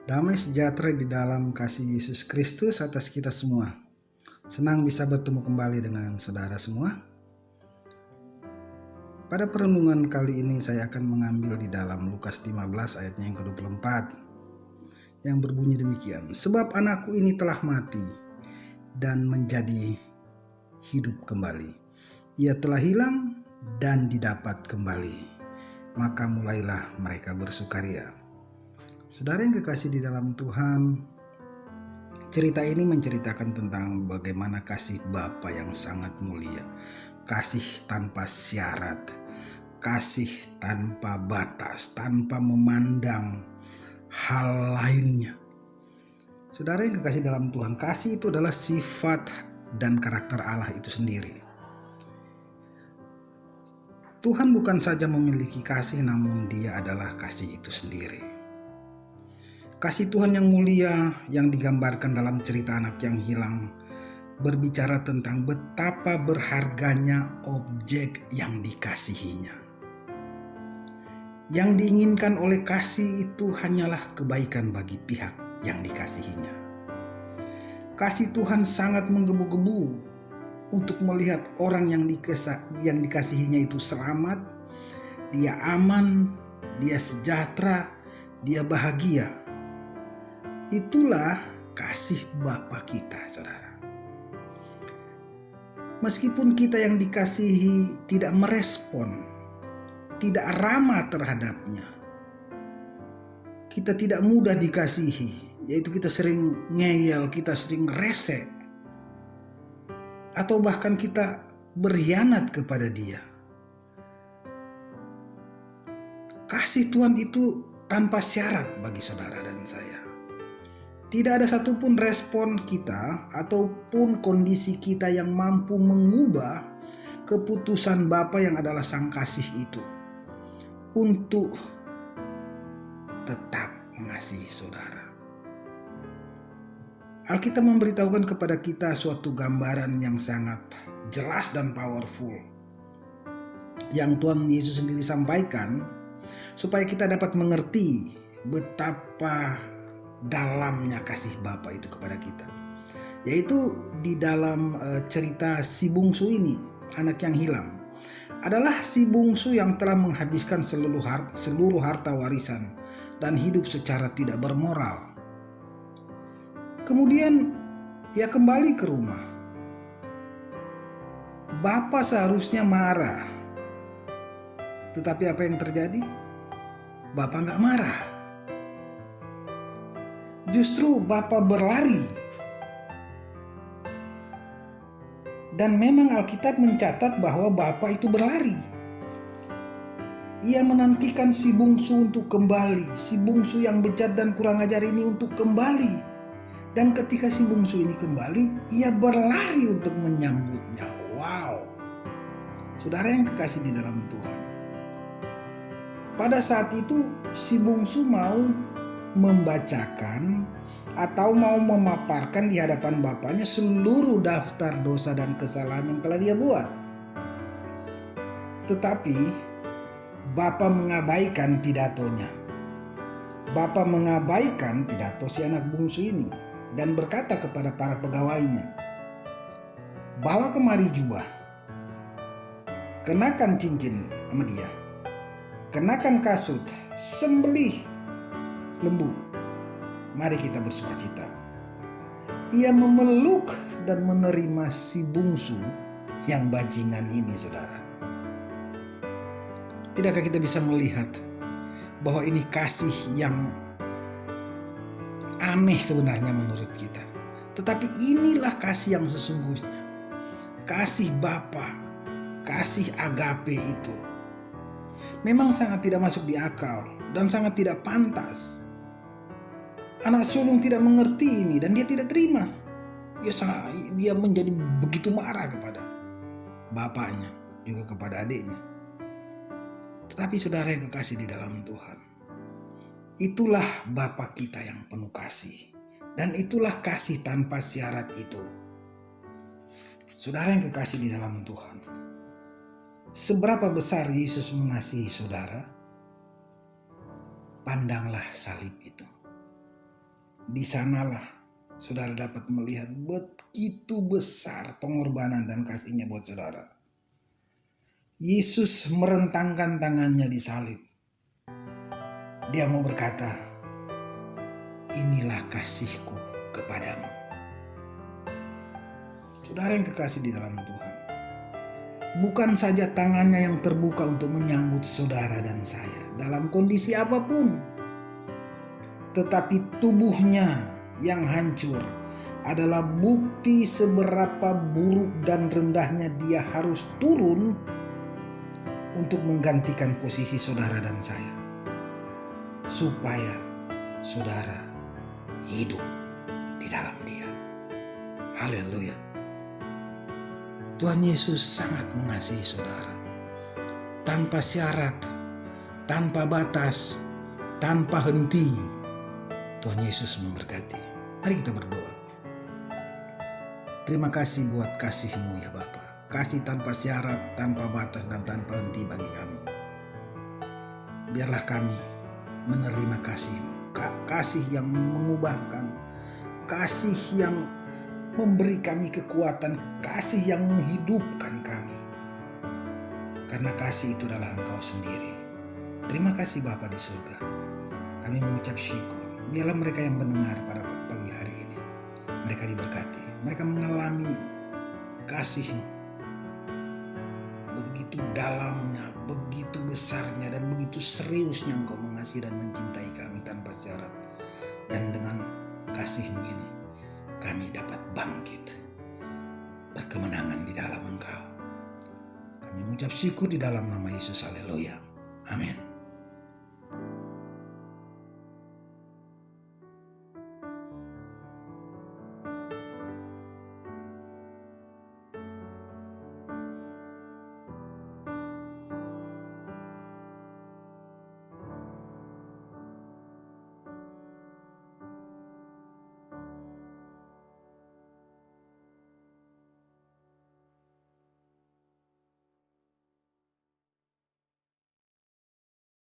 Damai sejahtera di dalam kasih Yesus Kristus atas kita semua. Senang bisa bertemu kembali dengan saudara semua. Pada perenungan kali ini saya akan mengambil di dalam Lukas 15 ayatnya yang ke-24 yang berbunyi demikian. Sebab anakku ini telah mati dan menjadi hidup kembali. Ia telah hilang dan didapat kembali. Maka mulailah mereka bersukaria. Saudara yang kekasih di dalam Tuhan, cerita ini menceritakan tentang bagaimana kasih Bapa yang sangat mulia, kasih tanpa syarat, kasih tanpa batas, tanpa memandang hal lainnya. Saudara yang kekasih dalam Tuhan, kasih itu adalah sifat dan karakter Allah itu sendiri. Tuhan bukan saja memiliki kasih, namun Dia adalah kasih itu sendiri. Kasih Tuhan yang mulia yang digambarkan dalam cerita anak yang hilang berbicara tentang betapa berharganya objek yang dikasihinya. Yang diinginkan oleh kasih itu hanyalah kebaikan bagi pihak yang dikasihinya. Kasih Tuhan sangat menggebu-gebu untuk melihat orang yang dikasihinya itu selamat, dia aman, dia sejahtera, dia bahagia. Itulah kasih Bapa kita, saudara. Meskipun kita yang dikasihi tidak merespon, tidak ramah terhadapnya, kita tidak mudah dikasihi, yaitu kita sering ngeyel, kita sering rese, atau bahkan kita berkhianat kepada Dia. Kasih Tuhan itu tanpa syarat bagi saudara dan saya. Tidak ada satupun respon kita ataupun kondisi kita yang mampu mengubah keputusan Bapa yang adalah Sang Kasih itu untuk tetap mengasihi saudara. Alkitab memberitahukan kepada kita suatu gambaran yang sangat jelas dan powerful yang Tuhan Yesus sendiri sampaikan supaya kita dapat mengerti betapa dalamnya kasih Bapa itu kepada kita, yaitu di dalam cerita si bungsu ini, anak yang hilang, adalah si bungsu yang telah menghabiskan seluruh harta warisan dan hidup secara tidak bermoral. Kemudian ia kembali ke rumah. Bapa seharusnya marah, tetapi apa yang terjadi? Bapa nggak marah. Justru Bapa berlari. Dan memang Alkitab mencatat bahwa Bapa itu berlari. Ia menantikan si bungsu untuk kembali, si bungsu yang bejat dan kurang ajar ini untuk kembali. Dan ketika si bungsu ini kembali, ia berlari untuk menyambutnya. Wow. Saudara yang kekasih di dalam Tuhan. Pada saat itu si bungsu mau membacakan atau mau memaparkan di hadapan bapaknya seluruh daftar dosa dan kesalahan yang telah dia buat. Tetapi Bapa mengabaikan pidatonya. Bapa mengabaikan pidato si anak bungsu ini dan berkata kepada para pegawainya, "Bawa kemari jubah, kenakan cincin sama dia, kenakan kasut, sembelih lembu, mari kita bersukacita." Ia memeluk dan menerima si bungsu yang bajingan ini, saudara. Tidakkah kita bisa melihat bahwa ini kasih yang aneh sebenarnya menurut kita, tetapi inilah kasih yang sesungguhnya. Kasih Bapa, kasih agape itu memang sangat tidak masuk di akal dan sangat tidak pantas. Anak sulung tidak mengerti ini dan dia tidak terima. Dia menjadi begitu marah kepada bapaknya, juga kepada adiknya. Tetapi saudara yang kekasih di dalam Tuhan, itulah Bapa kita yang penuh kasih. Dan itulah kasih tanpa syarat itu. Saudara yang kekasih di dalam Tuhan, seberapa besar Yesus mengasihi saudara, pandanglah salib itu. Di sanalah saudara dapat melihat begitu besar pengorbanan dan kasihnya buat saudara. Yesus merentangkan tangannya di salib. Dia mau berkata, inilah kasihku kepadamu. Saudara yang kekasih di dalam Tuhan, bukan saja tangannya yang terbuka untuk menyambut saudara dan saya dalam kondisi apapun, tetapi tubuhnya yang hancur adalah bukti seberapa buruk dan rendahnya dia harus turun untuk menggantikan posisi saudara dan saya, supaya saudara hidup di dalam dia. Haleluya. Tuhan Yesus sangat mengasihi saudara. Tanpa syarat, tanpa batas, tanpa henti. Tuhan Yesus memberkati. Mari kita berdoa. Terima kasih buat kasih-Mu ya Bapa. Kasih tanpa syarat, tanpa batas, dan tanpa henti bagi kami. Biarlah kami menerima kasih-Mu. Kasih yang mengubahkan. Kasih yang memberi kami kekuatan, kasih yang menghidupkan kami. Karena kasih itu adalah Engkau sendiri. Terima kasih Bapa di surga. Kami mengucap syukur. Biarlah mereka yang mendengar pada pagi hari ini, mereka diberkati. Mereka mengalami kasih-Mu begitu dalamnya, begitu besarnya, dan begitu seriusnya Engkau mengasihi dan mencintai kami tanpa syarat. Dan dengan kasih-Mu ini, kami dapat bangkit berkemenangan di dalam Engkau. Kami mengucap syukur di dalam nama Yesus. Haleluya. Amin.